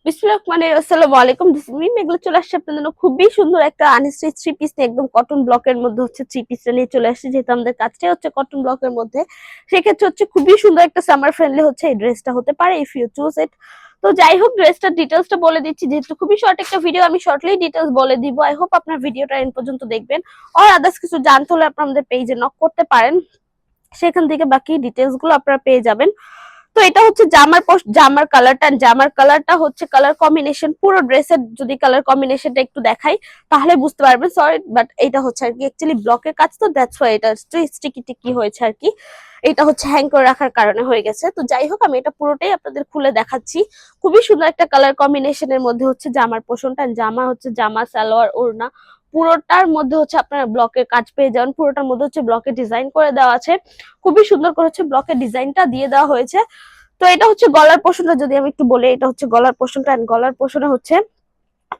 বিসমিল্লাহির রহমানির রহিম। আসসালামু আলাইকুম। দিস ইজ মিম। এগুলো চলে আসছে আপনাদের জন্য খুবই সুন্দর একটা আনস্টিচ থ্রি পিস নিয়ে, একদম কটন ব্লকের মধ্যে হচ্ছে থ্রি পিসটা নিয়ে চলে আসছে। যেহেতু আমাদের কাজটাই হচ্ছে কটন ব্লকের মধ্যে, সেক্ষেত্রে হচ্ছে খুবই সুন্দর একটা সামার ফ্রেন্ডলি হচ্ছে এই ড্রেসটা হতে পারে ইফ ইউ চুজ ইট। তো যাই হোক, ড্রেসটার ডিটেলসটা বলে দিচ্ছি, যেহেতু খুবই শর্ট একটা ভিডিও, আমি শর্টলি ডিটেলস বলে দিব। আই হোপ আপনার ভিডিওটা এন্ড পর্যন্ত দেখবেন। আর আদার্স কিছু জানতে হলে আপনারা আমাদের পেজে নক করতে পারেন, সেখান থেকে বাকি ডিটেলস গুলো আপনারা পেয়ে যাবেন। তো এটা হচ্ছে জামার কালারটা হচ্ছে কালার কম্বিনেশন। পুরো ড্রেসের যদি কালার কম্বিনেশনটা একটু দেখাই তাহলে বুঝতে পারবেন। সরি, বাট এটা হচ্ছে আর কি অ্যাকচুয়ালি ব্লকের কাজ, তো দ্যাটস ওয়াই এটা স্টিকি টিকি হয়েছে আর কি। এটা হচ্ছে হ্যাং করে রাখার কারণে হয়ে গেছে। তো যাই হোক, আমি এটা পুরোটাই আপনাদের খুলে দেখাচ্ছি। খুবই সুন্দর একটা কালার কম্বিনেশনের মধ্যে হচ্ছে জামার পোর্শনটা। জামা হচ্ছে জামা, সালোয়ার, ওড়না পুরোটার মধ্যে হচ্ছে আপনারা ব্লকের কাজ পেয়ে যাবেন। পুরোটার মধ্যে হচ্ছে ব্লকের ডিজাইন করে দেওয়া আছে। খুবই সুন্দর করে হচ্ছে ব্লকের ডিজাইনটা দিয়ে দেওয়া হয়েছে। তো এটা হচ্ছে গলার পোর্শনটা, যদি আমি একটু বলি, এটা হচ্ছে গলার পোর্শনটা। এন্ড গলার পোর্শনে হচ্ছে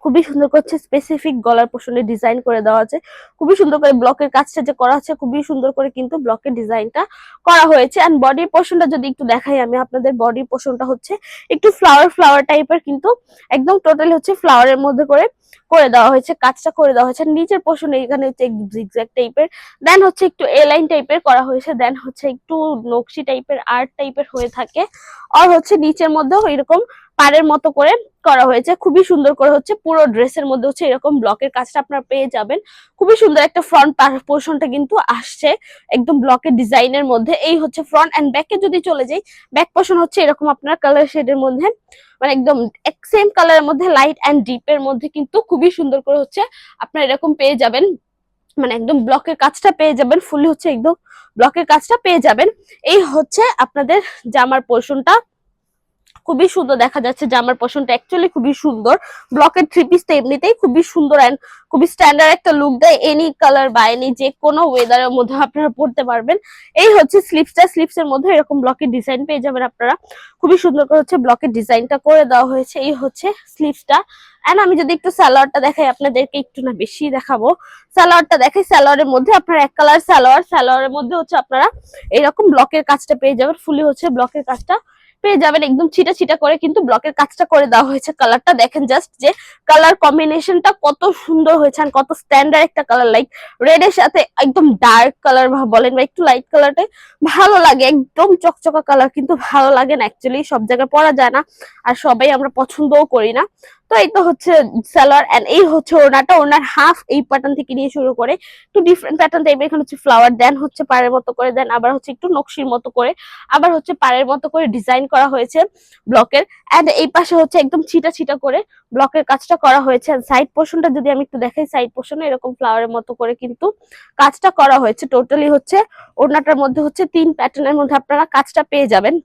খুবই সুন্দর করে স্পেসিফিক গলার পোর্শনে ডিজাইন করে দেওয়া আছে। খুবই সুন্দর করে ব্লকের কাজটা যে করা আছে, খুবই সুন্দর করে কিন্তু ব্লকের ডিজাইনটা করা হয়েছে। এন্ড বডির পোর্শনটা যদি একটু দেখাই আমি আপনাদের, বডির পোর্শনটা হচ্ছে একটু ফ্লাওয়ার ফ্লাওয়ার টাইপের, কিন্তু একদম টোটালি হচ্ছে ফ্লাওয়ারের মধ্যে করে করে দেওয়া হয়েছে, কাজটা করে দেওয়া হয়েছে। নিচের পোর্শনে এখানে হচ্ছে জিগজ্যাগ টাইপের, দেন হচ্ছে একটু এ লাইন টাইপের করা হয়েছে, দেন হচ্ছে একটু নকশি টাইপের আর্ট টাইপের হয়ে থাকে। আর হচ্ছে নিচের মধ্যেও এরকম পাড়ের মতো করে করা হয়েছে। খুবই সুন্দর করে হচ্ছে পুরো ড্রেসের মধ্যে হচ্ছে এরকম ব্লকের কাজটা আপনারা পেয়ে যাবেন। খুবই সুন্দর একটা ফ্রন্ট পোর্শনটা কিন্তু আসছে একদম ব্লকের ডিজাইনের মধ্যে। এই হচ্ছে ফ্রন্ট। এন্ড ব্যাকে যদি চলে যাই, ব্যাক পোর্শন হচ্ছে এরকম আপনার কালার শেডের মধ্যে, মানে একদম সেম কালারের মধ্যে লাইট এন্ড ডিপ এর মধ্যে কিন্তু খুবই সুন্দর করে হচ্ছে আপনারা এরকম পেয়ে যাবেন। মানে একদম ব্লকের কাজটা পেয়ে যাবেন, ফুলি হচ্ছে একদম ব্লকের কাজটা পেয়ে যাবেন। এই হচ্ছে আপনাদের জামার পোর্শনটা। খুবই সুন্দর দেখা যাচ্ছে জামার পোর্শনটা, অ্যাকচুয়ালি খুবই সুন্দর। ব্লকের থ্রি পিস তো এমনিতেই খুবই সুন্দর এন্ড খুবই স্ট্যান্ডার্ড একটা লুক দেয়। এনি কালার বা এনি যে কোনো ওয়েদারের মধ্যে আপনারা পড়তে পারবেন। এই হচ্ছে স্লিপসের মধ্যে এরকম ব্লকের ডিজাইন পেয়ে যাবেন আপনারা। খুবই সুন্দর করে হচ্ছে ব্লকের ডিজাইনটা করে দেওয়া হয়েছে। এই হচ্ছে স্লিপসটা। এন্ড আমি যদি একটু সালোয়ারটা দেখাই আপনাদেরকে, একটু না বেশি দেখাবো, সালোয়ারটা দেখাই। সালোয়ারের মধ্যে আপনারা এক কালার সালোয়ারের মধ্যে হচ্ছে আপনারা এরকম ব্লকের কাজটা পেয়ে যাবেন। ফুলি হচ্ছে ব্লকের কাজটা পেয়ে যাবেন, একদম ছিটা ছিটা করে কিন্তু ব্লকের কাজটা করে দেওয়া হয়েছে। কালারটা দেখেন জাস্ট, যে কালার কম্বিনেশনটা কত সুন্দর হয়েছে, আর কত স্ট্যান্ডার্ড একটা কালার, লাইক রেড এর সাথে একদম ডার্ক কালার বলেন বা একটু লাইট কালারটাই ভালো লাগে। একদম চকচকা কালার কিন্তু ভালো লাগে না, অ্যাকচুয়ালি সব জায়গায় পরা যায় না, আর সবাই আমরা পছন্দও করি না। তো এই তো হচ্ছে সালোয়ার। এন্ড এই হচ্ছে ওড়নাটা। ওড়নার হাফ এই প্যাটার্ন থেকে নিয়ে শুরু করে একটু ডিফারেন্ট প্যাটার্ন টাইপের, এখানে হচ্ছে ফ্লাওয়ার, দেন হচ্ছে পাড়ের মতো করে, দেন আবার হচ্ছে একটু নকশির মতো করে, আবার হচ্ছে পাড়ের মতো করে ডিজাইন করা হয়েছে ব্লকের। এন্ড এই পাশে হচ্ছে একদম ছিটা ছিটা করে ব্লকের কাজটা করা হয়েছে। সাইড পোর্শনটা যদি আমি একটু দেখাই, সাইড পোর্শনে এরকম ফ্লাওয়ারের মতো করে কিন্তু কাজটা করা হয়েছে। টোটালি হচ্ছে ওড়নাটার মধ্যে হচ্ছে তিন প্যাটার্নের মধ্যে আপনারা কাজটা পেয়ে যাবেন।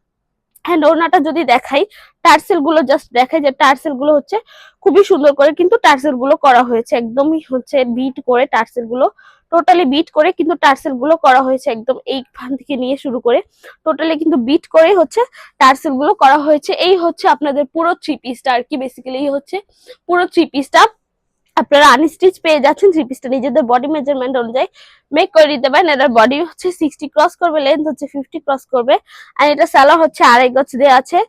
হ্যান্ড ওড়নাটা যদি দেখাই, টার্সেল গুলো জাস্ট দেখাই, যে টার্সেল গুলো হচ্ছে খুবই সুন্দর করে কিন্তু টার্সেল গুলো করা হয়েছে, একদমই হচ্ছে বিট করে টার্সেল গুলো, টোটালি বিট করে কিন্তু টার্সেল গুলো করা হয়েছে। একদম এইখান থেকে নিয়ে শুরু করে টোটালি কিন্তু বিট করে হচ্ছে টার্সেল গুলো করা হয়েছে। এই হচ্ছে আপনাদের পুরো থ্রি পিসটা আর কি। বেসিক্যালি হচ্ছে পুরো থ্রি পিসটা আপনারা আনস্টিচ পেয়ে যাচ্ছেন। থ্রি পিসটা নিজেদের বডি মেজারমেন্ট অনুযায়ী মেক করে দিতে পারেন। এটার বডি হচ্ছে 60 ক্রস করবে, লেন্থ হচ্ছে 50 ক্রস করবে। আর এটা সালোয়ার হচ্ছে 2.5 গজ দেওয়া আছে।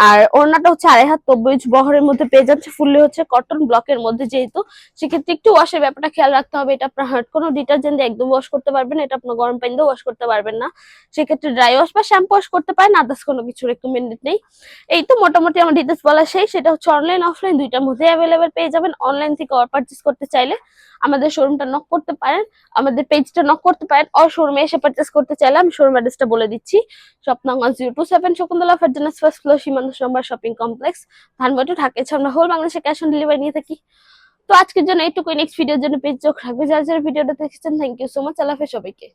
আর ওড়নাটা হচ্ছে 2.5 হাত 90 ইঞ্চ বহরের মধ্যে পেয়ে যাচ্ছে। ফুললি হচ্ছে কটন ব্লকের মধ্যে, যেহেতু সেক্ষেত্রে একটু ওয়াশের ব্যাপারটা খেয়াল রাখতে হবে। এটা আপনার হার্ড কোনো ডিটারজেন্ট দিয়ে একদম ওয়াশ করতে পারবেন, এটা আপনার গরম পানি দিয়ে ওয়াশ করতে পারবেন না। সেক্ষেত্রে ড্রাই ওয়াশ বা শ্যাম্পু ওয়াশ করতে পারেন, আদার্স কোনো কিছু রেকমেন্ডেড নেই। এই তো মোটামুটি আমার ডিটেলস বলা শেষ। সেটা হচ্ছে অনলাইন অফলাইন দুইটার মধ্যে অ্যাভেলেবেল পেয়ে যাবেন। অনলাইন থেকে পারচেস করতে চাইলে আমাদের শোরুমটা নক করতে পারেন, আমাদের পেজটা নক করতে পারেন। আর শোরুমে এসে পারচেস করতে চাইলে আমি শোরুম অ্যাড্রেসটা বলে দিচ্ছি। শপ নং 1027 শকুন্তলা ফারজানাস ফার্স্ট ফ্লোর সীমান্ত নম্বর শপিং কমপ্লেক্স, ধানবাটি, ঢাকা। এছাড়া আমরা হোল বাংলাদেশে ক্যাশ অন ডেলিভারি নিয়ে থাকি। তো আজকের জন্য এইটুকুই। নেক্সট ভিডিওর জন্য পেজ চোখ রাখবে। যারা যারা ভিডিওটা দেখেছেন, থ্যাংক ইউ সো মাচ। আল্লাহ হাফেজ সবাইকে।